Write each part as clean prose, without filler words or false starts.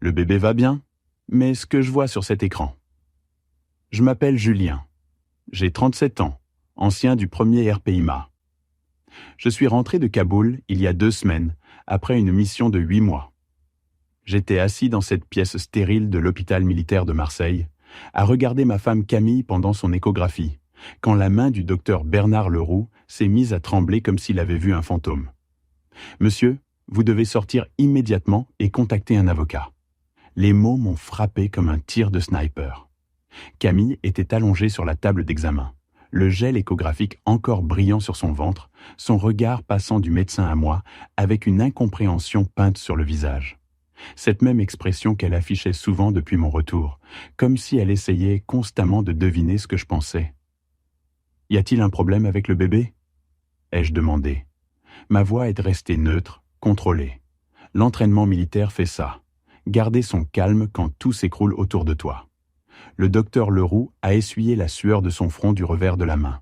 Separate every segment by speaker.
Speaker 1: Le bébé va bien, mais ce que je vois sur cet écran. Je m'appelle Julien. J'ai 37 ans, ancien du premier RPIMA. Je suis rentré de Kaboul il y a 2 semaines, après une mission de 8 mois. J'étais assis dans cette pièce stérile de l'hôpital militaire de Marseille, à regarder ma femme Camille pendant son échographie, quand la main du docteur Bernard Leroux s'est mise à trembler comme s'il avait vu un fantôme. « Monsieur, vous devez sortir immédiatement et contacter un avocat. » Les mots m'ont frappé comme un tir de sniper. Camille était allongée sur la table d'examen, le gel échographique encore brillant sur son ventre, son regard passant du médecin à moi avec une incompréhension peinte sur le visage. Cette même expression qu'elle affichait souvent depuis mon retour, comme si elle essayait constamment de deviner ce que je pensais. « Y a-t-il un problème avec le bébé ?» ai-je demandé. Ma voix est restée neutre, contrôlée. L'entraînement militaire fait ça. Garder son calme quand tout s'écroule autour de toi. Le docteur Leroux a essuyé la sueur de son front du revers de la main.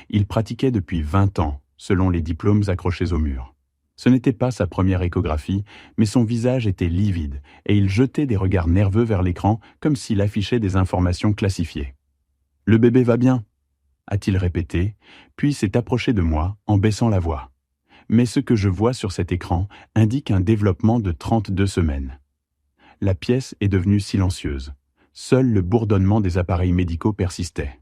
Speaker 1: Il pratiquait depuis 20 ans, selon les diplômes accrochés au mur. Ce n'était pas sa première échographie, mais son visage était livide et il jetait des regards nerveux vers l'écran comme s'il affichait des informations classifiées. « Le bébé va bien ?» a-t-il répété, puis s'est approché de moi en baissant la voix. Mais ce que je vois sur cet écran indique un développement de 32 semaines. La pièce est devenue silencieuse. Seul le bourdonnement des appareils médicaux persistait.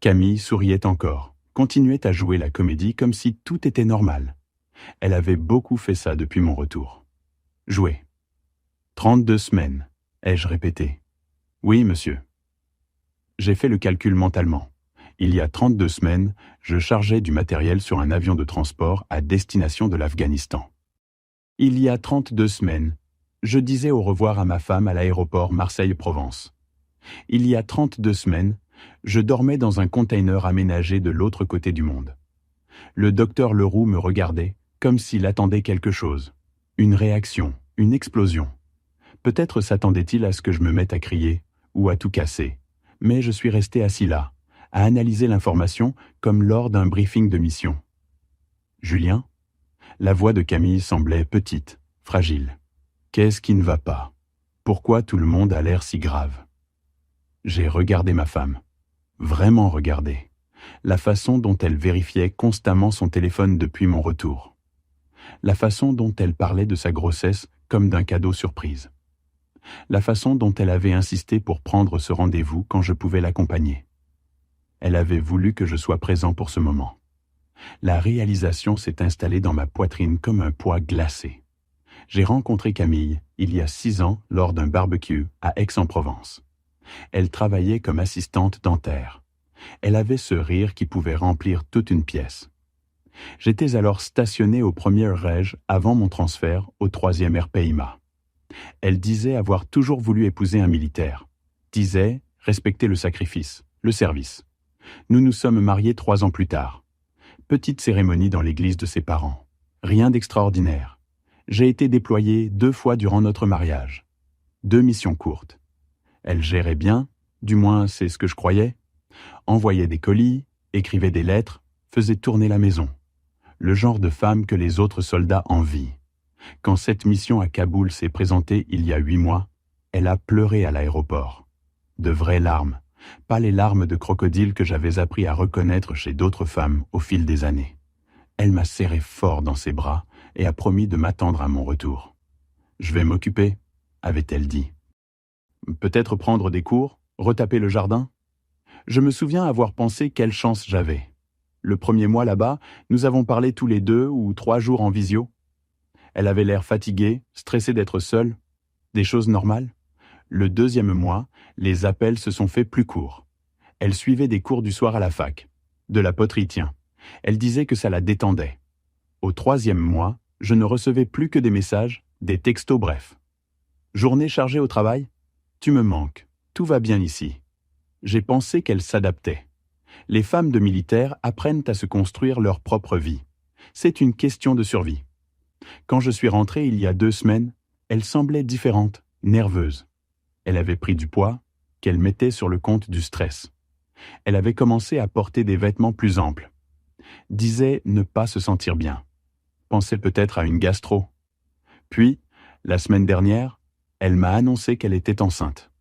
Speaker 1: Camille souriait encore, continuait à jouer la comédie comme si tout était normal. Elle avait beaucoup fait ça depuis mon retour. Jouer. 32 semaines, ai-je répété. Oui, monsieur. J'ai fait le calcul mentalement. Il y a 32 semaines, je chargeais du matériel sur un avion de transport à destination de l'Afghanistan. Il y a 32 semaines, je disais au revoir à ma femme à l'aéroport Marseille-Provence. Il y a 32 semaines, je dormais dans un container aménagé de l'autre côté du monde. Le docteur Leroux me regardait comme s'il attendait quelque chose. Une réaction, une explosion. Peut-être s'attendait-il à ce que je me mette à crier ou à tout casser. Mais je suis resté assis là, à analyser l'information comme lors d'un briefing de mission. « Julien ?» La voix de Camille semblait petite, fragile. « Qu'est-ce qui ne va pas? Pourquoi tout le monde a l'air si grave ?» J'ai regardé ma femme. Vraiment regardé. La façon dont elle vérifiait constamment son téléphone depuis mon retour. La façon dont elle parlait de sa grossesse comme d'un cadeau surprise. La façon dont elle avait insisté pour prendre ce rendez-vous quand je pouvais l'accompagner. Elle avait voulu que je sois présent pour ce moment. La réalisation s'est installée dans ma poitrine comme un poids glacé. J'ai rencontré Camille il y a 6 ans lors d'un barbecue à Aix-en-Provence. Elle travaillait comme assistante dentaire. Elle avait ce rire qui pouvait remplir toute une pièce. J'étais alors stationné au premier Reg avant mon transfert au 3e RPIMA. Elle disait avoir toujours voulu épouser un militaire. Disait respecter le sacrifice, le service. Nous nous sommes mariés 3 ans plus tard. Petite cérémonie dans l'église de ses parents. Rien d'extraordinaire. J'ai été déployé 2 fois durant notre mariage. 2 missions courtes. Elle gérait bien, du moins c'est ce que je croyais. Envoyait des colis, écrivait des lettres, faisait tourner la maison. Le genre de femme que les autres soldats envient. Quand cette mission à Kaboul s'est présentée il y a 8 mois, elle a pleuré à l'aéroport. De vraies larmes. Pas les larmes de crocodile que j'avais appris à reconnaître chez d'autres femmes au fil des années. Elle m'a serré fort dans ses bras et a promis de m'attendre à mon retour. « Je vais m'occuper », avait-elle dit. Peut-être prendre des cours, retaper le jardin ? Je me souviens avoir pensé quelle chance j'avais. Le premier mois là-bas, nous avons parlé tous les 2 ou 3 jours en visio. Elle avait l'air fatiguée, stressée d'être seule. Des choses normales. Le 2e mois, les appels se sont faits plus courts. Elle suivait des cours du soir à la fac. De la poterie, tiens. Elle disait que ça la détendait. Au 3e mois, je ne recevais plus que des messages, des textos brefs. Journée chargée au travail ? Tu me manques. Tout va bien ici. J'ai pensé qu'elle s'adaptait. Les femmes de militaires apprennent à se construire leur propre vie. C'est une question de survie. Quand je suis rentré il y a 2 semaines, elle semblait différente, nerveuse. Elle avait pris du poids, qu'elle mettait sur le compte du stress. Elle avait commencé à porter des vêtements plus amples. Disait ne pas se sentir bien. Pensait peut-être à une gastro. Puis, la semaine dernière, Elle m'a annoncé qu'elle était enceinte.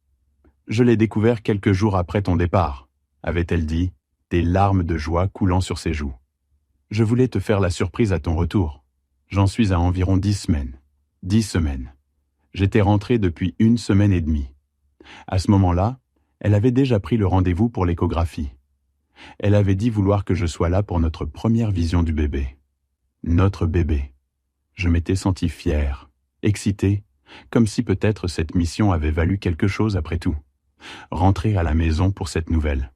Speaker 1: Je l'ai découvert quelques jours après ton départ, avait-elle dit, des larmes de joie coulant sur ses joues. Je voulais te faire la surprise à ton retour. J'en suis à environ 10 semaines. 10 semaines. J'étais rentré depuis 1 semaine et demie. À ce moment-là, elle avait déjà pris le rendez-vous pour l'échographie. Elle avait dit vouloir que je sois là pour notre première vision du bébé. Notre bébé. Je m'étais senti fier, excité, comme si peut-être cette mission avait valu quelque chose après tout. Rentrer à la maison pour cette nouvelle.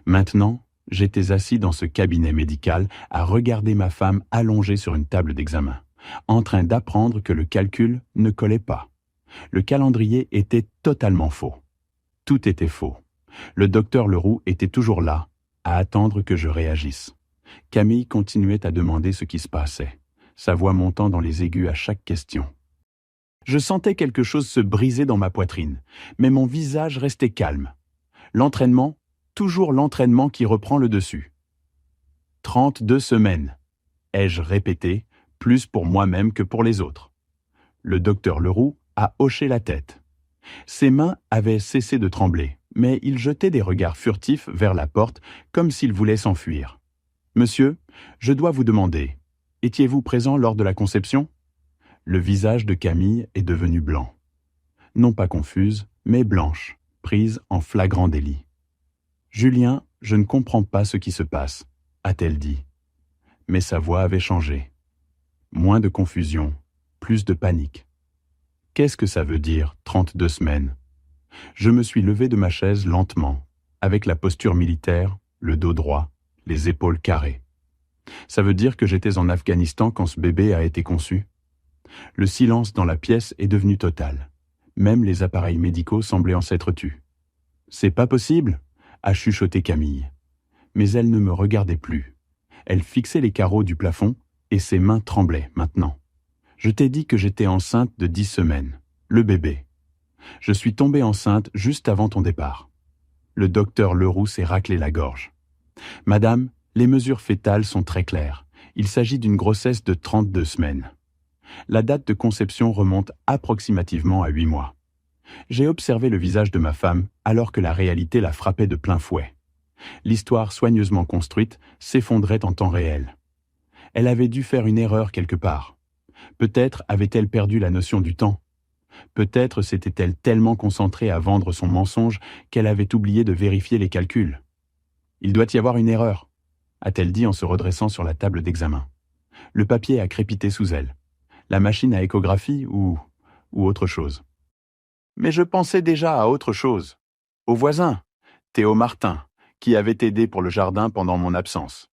Speaker 1: Maintenant, j'étais assis dans ce cabinet médical à regarder ma femme allongée sur une table d'examen, en train d'apprendre que le calcul ne collait pas. Le calendrier était totalement faux. Tout était faux. Le docteur Leroux était toujours là, à attendre que je réagisse. Camille continuait à demander ce qui se passait, sa voix montant dans les aigus à chaque question. Je sentais quelque chose se briser dans ma poitrine, mais mon visage restait calme. L'entraînement, toujours l'entraînement qui reprend le dessus. 32 semaines, ai-je répété, plus pour moi-même que pour les autres. Le docteur Leroux a hoché la tête. Ses mains avaient cessé de trembler, mais il jetait des regards furtifs vers la porte, comme s'il voulait s'enfuir. « Monsieur, je dois vous demander, étiez-vous présent lors de la conception ?» Le visage de Camille est devenu blanc. Non pas confuse, mais blanche, prise en flagrant délit. « Julien, je ne comprends pas ce qui se passe, » a-t-elle dit. Mais sa voix avait changé. Moins de confusion, plus de panique. Qu'est-ce que ça veut dire, 32 semaines? Je me suis levé de ma chaise lentement, avec la posture militaire, le dos droit, les épaules carrées. Ça veut dire que j'étais en Afghanistan quand ce bébé a été conçu? Le silence dans la pièce est devenu total. Même les appareils médicaux semblaient en s'être tus. « C'est pas possible !» a chuchoté Camille. Mais elle ne me regardait plus. Elle fixait les carreaux du plafond et ses mains tremblaient maintenant. Je t'ai dit que j'étais enceinte de 10 semaines. Le bébé. Je suis tombée enceinte juste avant ton départ. Le docteur Leroux s'est raclé la gorge. Madame, les mesures fétales sont très claires. Il s'agit d'une grossesse de 32 semaines. La date de conception remonte approximativement à 8 mois. J'ai observé le visage de ma femme alors que la réalité la frappait de plein fouet. L'histoire soigneusement construite s'effondrait en temps réel. Elle avait dû faire une erreur quelque part. Peut-être avait-elle perdu la notion du temps. Peut-être s'était-elle tellement concentrée à vendre son mensonge qu'elle avait oublié de vérifier les calculs. « Il doit y avoir une erreur », a-t-elle dit en se redressant sur la table d'examen. Le papier a crépité sous elle. La machine à échographie ou autre chose. Mais je pensais déjà à autre chose. Au voisin, Théo Martin, qui avait aidé pour le jardin pendant mon absence.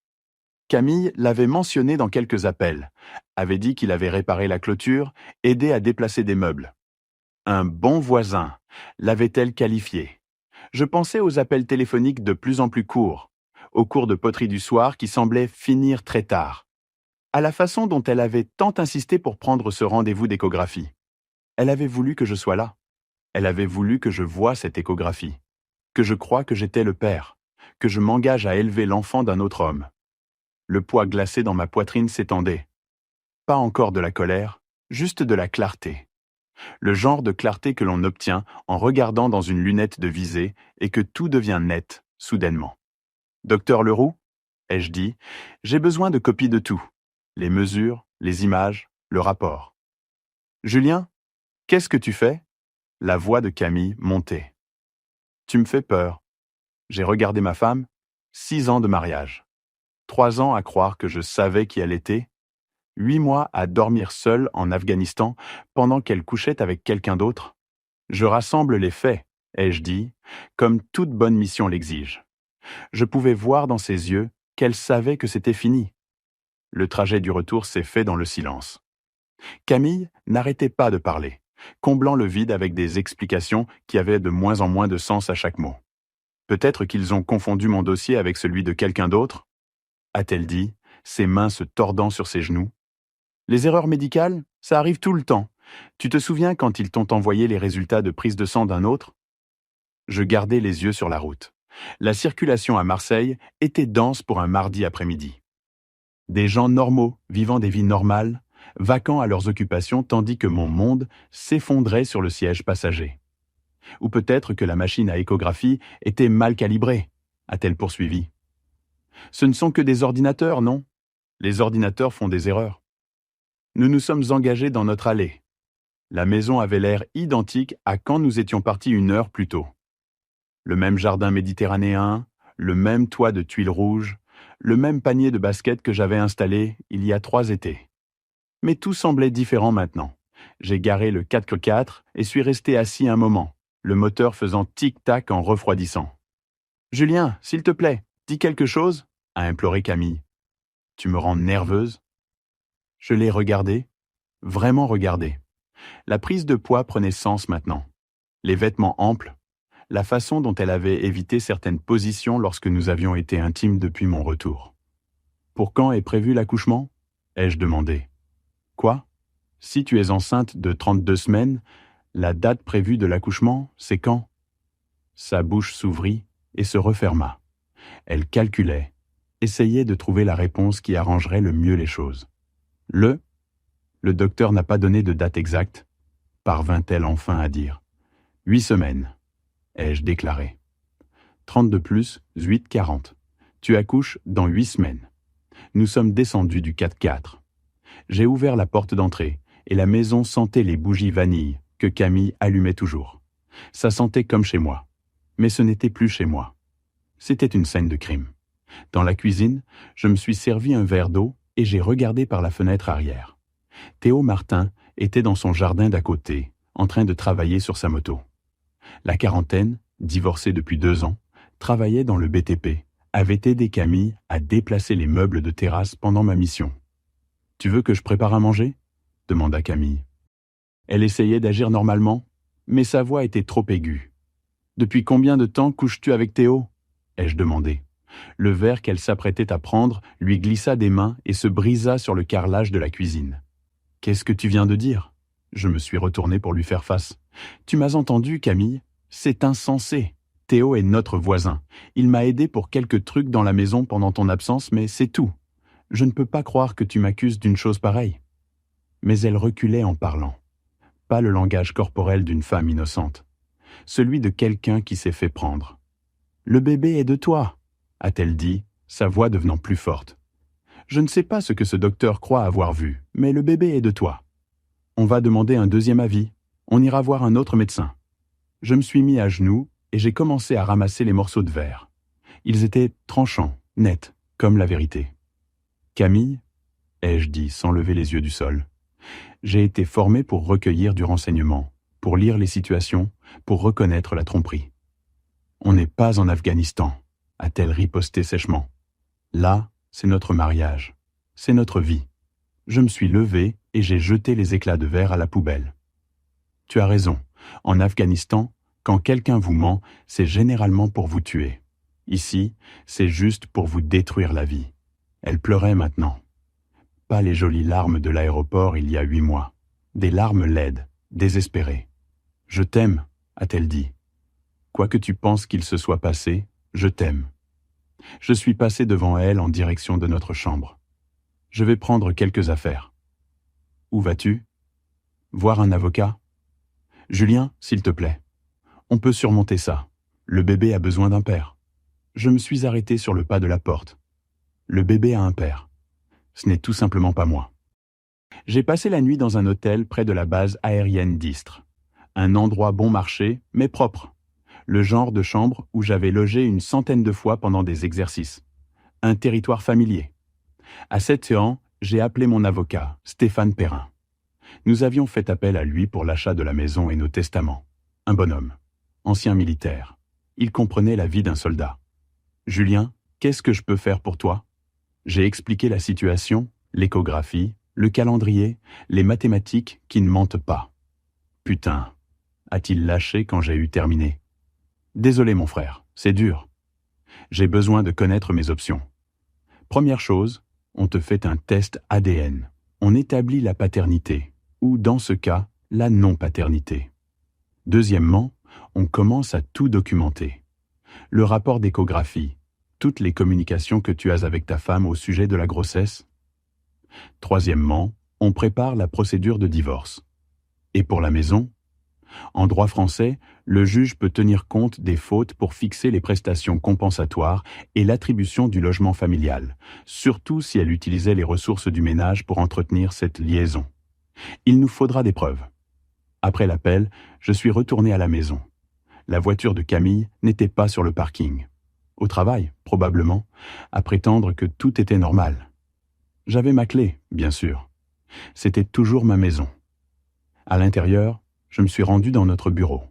Speaker 1: Camille l'avait mentionné dans quelques appels, avait dit qu'il avait réparé la clôture, aidé à déplacer des meubles. Un bon voisin, l'avait-elle qualifié. Je pensais aux appels téléphoniques de plus en plus courts, aux cours de poterie du soir qui semblaient finir très tard, à la façon dont elle avait tant insisté pour prendre ce rendez-vous d'échographie. Elle avait voulu que je sois là. Elle avait voulu que je voie cette échographie, que je croie que j'étais le père, que je m'engage à élever l'enfant d'un autre homme. Le poids glacé dans ma poitrine s'étendait. Pas encore de la colère, juste de la clarté. Le genre de clarté que l'on obtient en regardant dans une lunette de visée et que tout devient net, soudainement. « Docteur Leroux ?» ai-je dit, « j'ai besoin de copies de tout. Les mesures, les images, le rapport. »« Julien, qu'est-ce que tu fais ?» La voix de Camille montait. « Tu me fais peur. » J'ai regardé ma femme, 6 ans de mariage. 3 ans à croire que je savais qui elle était. 8 mois à dormir seule en Afghanistan pendant qu'elle couchait avec quelqu'un d'autre. Je rassemble les faits, ai-je dit, comme toute bonne mission l'exige. Je pouvais voir dans ses yeux qu'elle savait que c'était fini. Le trajet du retour s'est fait dans le silence. Camille n'arrêtait pas de parler, comblant le vide avec des explications qui avaient de moins en moins de sens à chaque mot. Peut-être qu'ils ont confondu mon dossier avec celui de quelqu'un d'autre, a-t-elle dit, ses mains se tordant sur ses genoux. Les erreurs médicales, ça arrive tout le temps. Tu te souviens quand ils t'ont envoyé les résultats de prise de sang d'un autre? Je gardais les yeux sur la route. La circulation à Marseille était dense pour un mardi après-midi. Des gens normaux, vivant des vies normales, vaquant à leurs occupations tandis que mon monde s'effondrait sur le siège passager. Ou peut-être que la machine à échographie était mal calibrée, a-t-elle poursuivi. Ce ne sont que des ordinateurs, non? Les ordinateurs font des erreurs. Nous nous sommes engagés dans notre allée. La maison avait l'air identique à quand nous étions partis 1 heure plus tôt. Le même jardin méditerranéen, le même toit de tuiles rouges, le même panier de basket que j'avais installé il y a 3 étés. Mais tout semblait différent maintenant. J'ai garé le 4x4 et suis resté assis un moment, le moteur faisant tic-tac en refroidissant. « Julien, s'il te plaît, dis quelque chose » a imploré Camille. « Tu me rends nerveuse ?» Je l'ai regardée, vraiment regardée. La prise de poids prenait sens maintenant. Les vêtements amples, la façon dont elle avait évité certaines positions lorsque nous avions été intimes depuis mon retour. « Pour quand est prévu l'accouchement » ai-je demandé. « Quoi ? Si tu es enceinte de 32 semaines, la date prévue de l'accouchement, c'est quand ?» Sa bouche s'ouvrit et se referma. Elle calculait, essayait de trouver la réponse qui arrangerait le mieux les choses. Le docteur n'a pas donné de date exacte, parvint-elle enfin à dire. 8 semaines, ai-je déclaré. 32 plus 8, 40. Tu accouches dans 8 semaines. Nous sommes descendus du 4x4. J'ai ouvert la porte d'entrée et la maison sentait les bougies vanille que Camille allumait toujours. Ça sentait comme chez moi. Mais ce n'était plus chez moi. C'était une scène de crime. Dans la cuisine, je me suis servi un verre d'eau et j'ai regardé par la fenêtre arrière. Théo Martin était dans son jardin d'à côté, en train de travailler sur sa moto. La quarantaine, divorcée depuis 2 ans, travaillait dans le BTP, avait aidé Camille à déplacer les meubles de terrasse pendant ma mission. « Tu veux que je prépare à manger ?» demanda Camille. Elle essayait d'agir normalement, mais sa voix était trop aiguë. « Depuis combien de temps couches-tu avec Théo ?» ai-je demandé. Le verre qu'elle s'apprêtait à prendre lui glissa des mains et se brisa sur le carrelage de la cuisine. « Qu'est-ce que tu viens de dire ?» Je me suis retourné pour lui faire face. « Tu m'as entendu, Camille ? C'est insensé. Théo est notre voisin. Il m'a aidé pour quelques trucs dans la maison pendant ton absence, mais c'est tout. Je ne peux pas croire que tu m'accuses d'une chose pareille. » Mais elle reculait en parlant. Pas le langage corporel d'une femme innocente. Celui de quelqu'un qui s'est fait prendre. « Le bébé est de toi », a-t-elle dit, sa voix devenant plus forte. « Je ne sais pas ce que ce docteur croit avoir vu, mais le bébé est de toi. On va demander un 2e avis. On ira voir un autre médecin. » Je me suis mis à genoux et j'ai commencé à ramasser les morceaux de verre. Ils étaient tranchants, nets, comme la vérité. « Camille » ai-je dit sans lever les yeux du sol. J'ai été formé pour recueillir du renseignement, pour lire les situations, pour reconnaître la tromperie. « On n'est pas en Afghanistan », a-t-elle riposté sèchement. « Là, c'est notre mariage, c'est notre vie. » Je me suis levé et j'ai jeté les éclats de verre à la poubelle. « Tu as raison, en Afghanistan, quand quelqu'un vous ment, c'est généralement pour vous tuer. Ici, c'est juste pour vous détruire la vie. » Elle pleurait maintenant. Pas les jolies larmes de l'aéroport il y a 8 mois. Des larmes laides, désespérées. « Je t'aime », a-t-elle dit. « Quoi que tu penses qu'il se soit passé, je t'aime. » Je suis passé devant elle en direction de notre chambre. « Je vais prendre quelques affaires. »« Où vas-tu ? » ?»« Voir un avocat. »« Julien, s'il te plaît. On peut surmonter ça. Le bébé a besoin d'un père. » Je me suis arrêté sur le pas de la porte. Le bébé a un père. Ce n'est tout simplement pas moi. J'ai passé la nuit dans un hôtel près de la base aérienne d'Istres. Un endroit bon marché, mais propre. Le genre de chambre où j'avais logé une centaine de fois pendant des exercices. Un territoire familier. À 7 ans, j'ai appelé mon avocat, Stéphane Perrin. Nous avions fait appel à lui pour l'achat de la maison et nos testaments. Un bonhomme, ancien militaire. Il comprenait la vie d'un soldat. « Julien, qu'est-ce que je peux faire pour toi ?» J'ai expliqué la situation, l'échographie, le calendrier, les mathématiques qui ne mentent pas. « Putain !» a-t-il lâché quand j'ai eu terminé. « Désolé mon frère, c'est dur. J'ai besoin de connaître mes options. Première chose, on te fait un test ADN. On établit la paternité, ou dans ce cas, la non-paternité. Deuxièmement, on commence à tout documenter. Le rapport d'échographie, toutes les communications que tu as avec ta femme au sujet de la grossesse. Troisièmement, on prépare la procédure de divorce. Et pour la maison, en droit français, le juge peut tenir compte des fautes pour fixer les prestations compensatoires et l'attribution du logement familial, surtout si elle utilisait les ressources du ménage pour entretenir cette liaison. Il nous faudra des preuves. Après l'appel, je suis retourné à la maison. La voiture de Camille n'était pas sur le parking. Au travail, probablement, à prétendre que tout était normal. J'avais ma clé, bien sûr. C'était toujours ma maison. À l'intérieur, je me suis rendu dans notre bureau.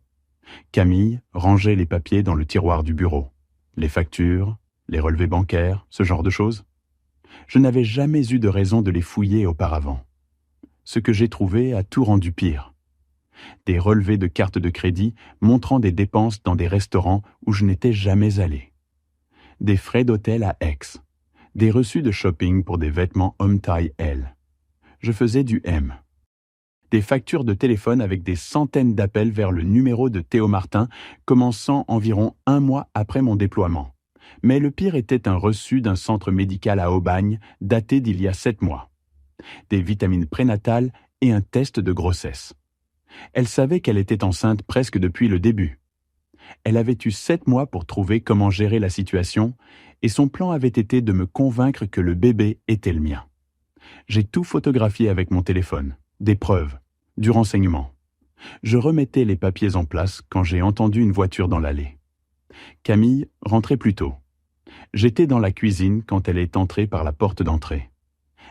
Speaker 1: Camille rangeait les papiers dans le tiroir du bureau. Les factures, les relevés bancaires, ce genre de choses. Je n'avais jamais eu de raison de les fouiller auparavant. Ce que j'ai trouvé a tout rendu pire. Des relevés de cartes de crédit montrant des dépenses dans des restaurants où je n'étais jamais allé. Des frais d'hôtel à Aix. Des reçus de shopping pour des vêtements homme taille L. Je faisais du M. Des factures de téléphone avec des centaines d'appels vers le numéro de Théo Martin, commençant environ 1 mois après mon déploiement. Mais le pire était un reçu d'un centre médical à Aubagne, daté d'il y a 7 mois. Des vitamines prénatales et un test de grossesse. Elle savait qu'elle était enceinte presque depuis le début. Elle avait eu 7 mois pour trouver comment gérer la situation, et son plan avait été de me convaincre que le bébé était le mien. J'ai tout photographié avec mon téléphone, des preuves, du renseignement. Je remettais les papiers en place quand j'ai entendu une voiture dans l'allée. Camille rentrait plus tôt. J'étais dans la cuisine quand elle est entrée par la porte d'entrée.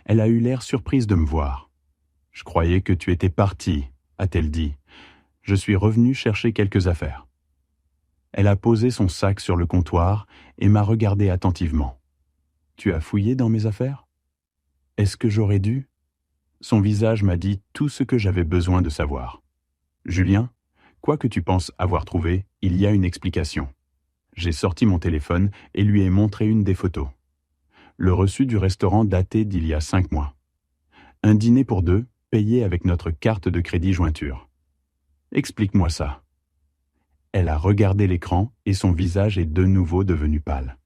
Speaker 1: Elle a eu l'air surprise de me voir. « Je croyais que tu étais partie », a-t-elle dit. « Je suis revenu chercher quelques affaires. » Elle a posé son sac sur le comptoir et m'a regardé attentivement. « Tu as fouillé dans mes affaires ? Est-ce que j'aurais dû ?» Son visage m'a dit tout ce que j'avais besoin de savoir. « Julien, quoi que tu penses avoir trouvé, il y a une explication. » J'ai sorti mon téléphone et lui ai montré une des photos. Le reçu du restaurant daté d'il y a 5 mois. Un dîner pour 2, payé avec notre carte de crédit jointure. Explique-moi ça. Elle a regardé l'écran et son visage est de nouveau devenu pâle.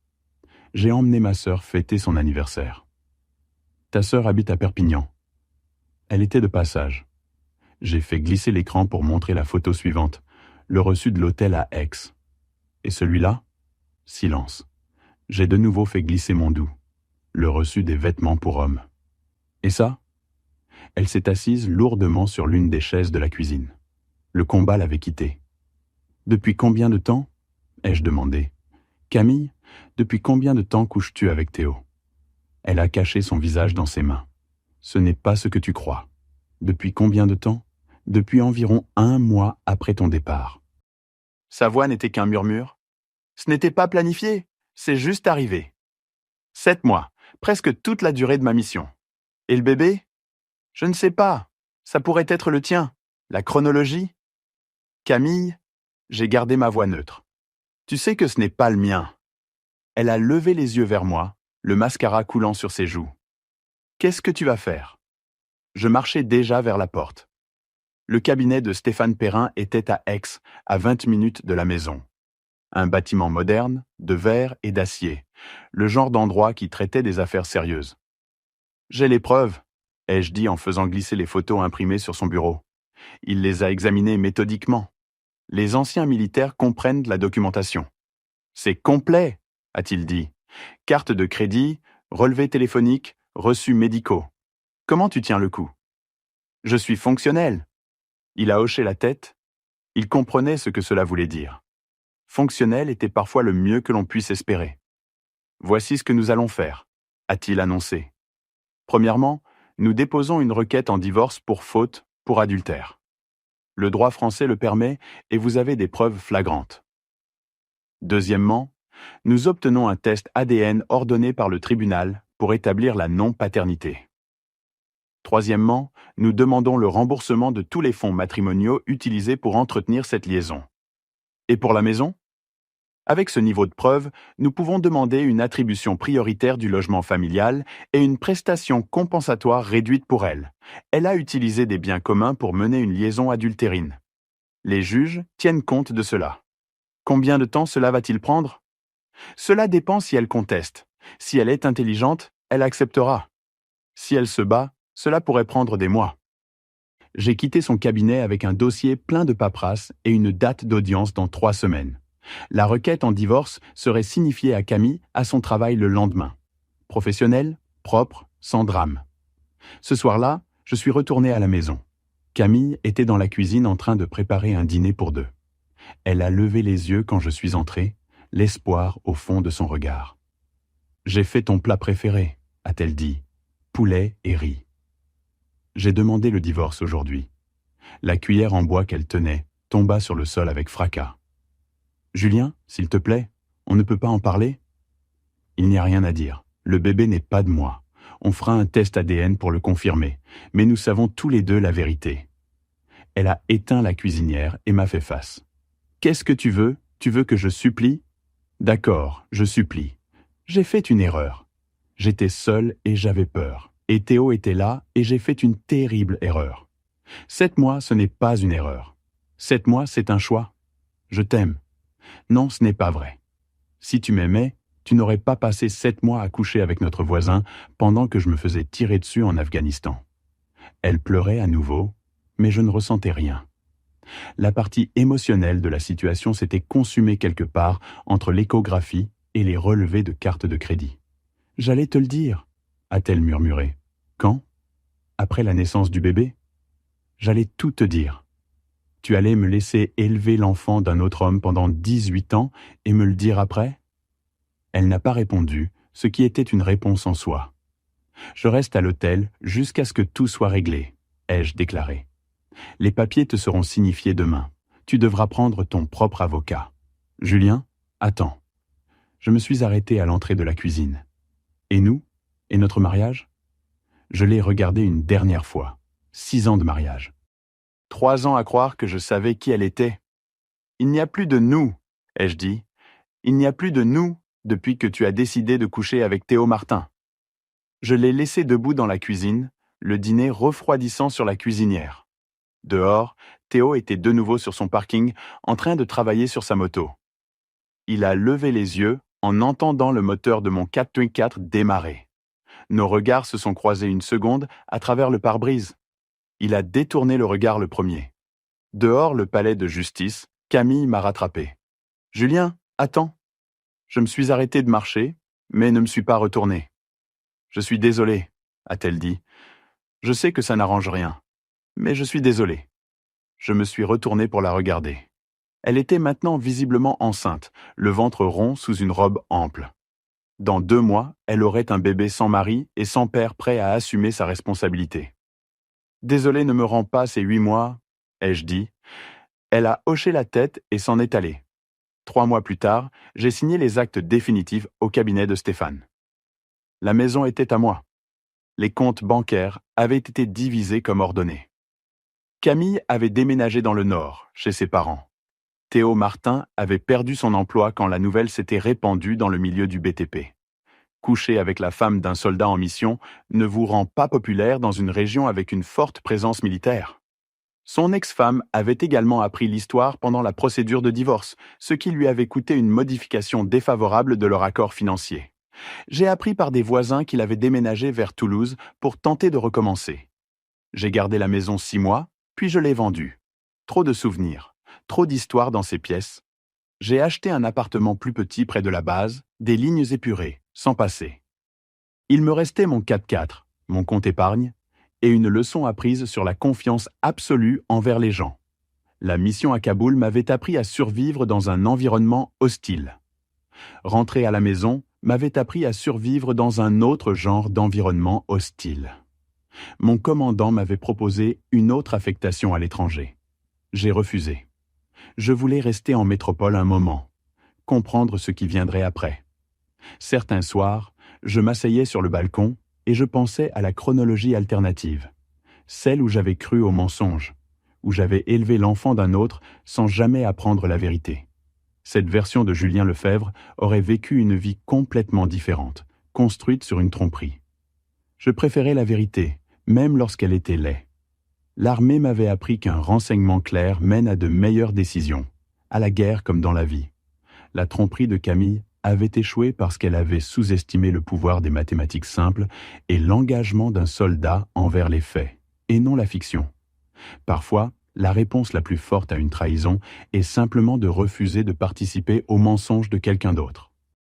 Speaker 1: J'ai emmené ma sœur fêter son anniversaire. Ta sœur habite à Perpignan. Elle était de passage. J'ai fait glisser l'écran pour montrer la photo suivante, le reçu de l'hôtel à Aix. Et celui-là ? Silence. J'ai de nouveau fait glisser mon doux, le reçu des vêtements pour hommes. Et ça ? Elle s'est assise lourdement sur l'une des chaises de la cuisine. Le combat l'avait quittée. Depuis combien de temps ? Ai-je demandé. Camille, depuis combien de temps couches-tu avec Théo ? Elle a caché son visage dans ses mains. Ce n'est pas ce que tu crois. Depuis combien de temps ? Depuis environ 1 mois après ton départ. Sa voix n'était qu'un murmure. Ce n'était pas planifié, c'est juste arrivé. 7 mois, presque toute la durée de ma mission. Et le bébé ? Je ne sais pas, ça pourrait être le tien. La chronologie ? Camille, j'ai gardé ma voix neutre. Tu sais que ce n'est pas le mien. Elle a levé les yeux vers moi, le mascara coulant sur ses joues. Qu'est-ce que tu vas faire ? Je marchais déjà vers la porte. Le cabinet de Stéphane Perrin était à Aix, à 20 minutes de la maison. Un bâtiment moderne, de verre et d'acier, le genre d'endroit qui traitait des affaires sérieuses. J'ai les preuves, ai-je dit en faisant glisser les photos imprimées sur son bureau. Il les a examinées méthodiquement. Les anciens militaires comprennent la documentation. C'est complet, a-t-il dit. Carte de crédit, relevés téléphoniques, reçus médicaux. Comment tu tiens le coup ? Je suis fonctionnel. Il a hoché la tête. Il comprenait ce que cela voulait dire. Fonctionnel était parfois le mieux que l'on puisse espérer. Voici ce que nous allons faire, a-t-il annoncé. Premièrement, nous déposons une requête en divorce pour faute, pour adultère. Le droit français le permet et vous avez des preuves flagrantes. Deuxièmement, nous obtenons un test ADN ordonné par le tribunal pour établir la non-paternité. Troisièmement, nous demandons le remboursement de tous les fonds matrimoniaux utilisés pour entretenir cette liaison. Et pour la maison ? Avec ce niveau de preuve, nous pouvons demander une attribution prioritaire du logement familial et une prestation compensatoire réduite pour elle. Elle a utilisé des biens communs pour mener une liaison adultérine. Les juges tiennent compte de cela. Combien de temps cela va-t-il prendre ? Cela dépend si elle conteste. Si elle est intelligente, elle acceptera. Si elle se bat, Cela pourrait prendre des mois. J'ai quitté son cabinet avec un dossier plein de paperasse et une date d'audience dans 3 semaines. La requête en divorce serait signifiée à Camille à son travail le lendemain. Professionnel, propre, sans drame. Ce soir-là, je suis retourné à la maison. Camille était dans la cuisine en train de préparer un dîner pour 2. Elle a levé les yeux quand je suis entré, l'espoir au fond de son regard. « J'ai fait ton plat préféré », a-t-elle dit, « poulet et riz. » J'ai demandé le divorce aujourd'hui. La cuillère en bois qu'elle tenait tomba sur le sol avec fracas. « Julien, s'il te plaît, on ne peut pas en parler ?» Il n'y a rien à dire. Le bébé n'est pas de moi. On fera un test ADN pour le confirmer, mais nous savons tous les deux la vérité. Elle a éteint la cuisinière et m'a fait face. « Qu'est-ce que tu veux ? Tu veux que je supplie ? » « D'accord, je supplie. J'ai fait une erreur. J'étais seul et j'avais peur. Et Théo était là et j'ai fait une terrible erreur. 7 mois, ce n'est pas une erreur. 7 mois, c'est un choix. Je t'aime. Non, ce n'est pas vrai. Si tu m'aimais, tu n'aurais pas passé 7 mois à coucher avec notre voisin pendant que je me faisais tirer dessus en Afghanistan. » Elle pleurait à nouveau, mais je ne ressentais rien. La partie émotionnelle de la situation s'était consumée quelque part entre l'échographie et les relevés de carte de crédit. « J'allais te le dire, » a-t-elle murmuré. « Quand ? Après la naissance du bébé ? J'allais tout te dire. Tu allais me laisser élever l'enfant d'un autre homme pendant 18 ans et me le dire après ? » Elle n'a pas répondu, ce qui était une réponse en soi. « Je reste à l'hôtel jusqu'à ce que tout soit réglé, » ai-je déclaré. « Les papiers te seront signifiés demain. Tu devras prendre ton propre avocat. Julien, attends. » Je me suis arrêté à l'entrée de la cuisine. « Et nous ? Et notre mariage ?» Je l'ai regardé une dernière fois. 6 ans de mariage. 3 ans à croire que je savais qui elle était. « Il n'y a plus de nous, » ai-je dit. « Il n'y a plus de nous depuis que tu as décidé de coucher avec Théo Martin. » Je l'ai laissé debout dans la cuisine, le dîner refroidissant sur la cuisinière. Dehors, Théo était de nouveau sur son parking, en train de travailler sur sa moto. Il a levé les yeux en entendant le moteur de mon 4x4 démarrer. Nos regards se sont croisés une seconde à travers le pare-brise. Il a détourné le regard le premier. Dehors le palais de justice, Camille m'a rattrapé. « Julien, attends !» Je me suis arrêté de marcher, mais ne me suis pas retourné. « Je suis désolé, » a-t-elle dit. « Je sais que ça n'arrange rien, mais je suis désolé. » Je me suis retourné pour la regarder. Elle était maintenant visiblement enceinte, le ventre rond sous une robe ample. Dans 2 mois, elle aurait un bébé sans mari et sans père prêt à assumer sa responsabilité. « Désolé ne me rends pas ces 8 mois, » ai-je dit. Elle a hoché la tête et s'en est allée. 3 mois plus tard, j'ai signé les actes définitifs au cabinet de Stéphane. La maison était à moi. Les comptes bancaires avaient été divisés comme ordonné. Camille avait déménagé dans le Nord, chez ses parents. Théo Martin avait perdu son emploi quand la nouvelle s'était répandue dans le milieu du BTP. Coucher avec la femme d'un soldat en mission ne vous rend pas populaire dans une région avec une forte présence militaire. Son ex-femme avait également appris l'histoire pendant la procédure de divorce, ce qui lui avait coûté une modification défavorable de leur accord financier. J'ai appris par des voisins qu'il avait déménagé vers Toulouse pour tenter de recommencer. J'ai gardé la maison 6 mois, puis je l'ai vendue. Trop de souvenirs, trop d'histoires dans ces pièces. J'ai acheté un appartement plus petit près de la base, des lignes épurées, sans passer. Il me restait mon 4x4, mon compte épargne, et une leçon apprise sur la confiance absolue envers les gens. La mission à Kaboul m'avait appris à survivre dans un environnement hostile. Rentrer à la maison m'avait appris à survivre dans un autre genre d'environnement hostile. Mon commandant m'avait proposé une autre affectation à l'étranger. J'ai refusé. Je voulais rester en métropole un moment, comprendre ce qui viendrait après. Certains soirs, je m'asseyais sur le balcon et je pensais à la chronologie alternative, celle où j'avais cru au mensonge, où j'avais élevé l'enfant d'un autre sans jamais apprendre la vérité. Cette version de Julien Lefebvre aurait vécu une vie complètement différente, construite sur une tromperie. Je préférais la vérité, même lorsqu'elle était laide. L'armée m'avait appris qu'un renseignement clair mène à de meilleures décisions, à la guerre comme dans la vie. La tromperie de Camille avait échoué parce qu'elle avait sous-estimé le pouvoir des mathématiques simples et l'engagement d'un soldat envers les faits, et non la fiction. Parfois, la réponse la plus forte à une trahison est simplement de refuser de participer au mensonge de quelqu'un d'autre.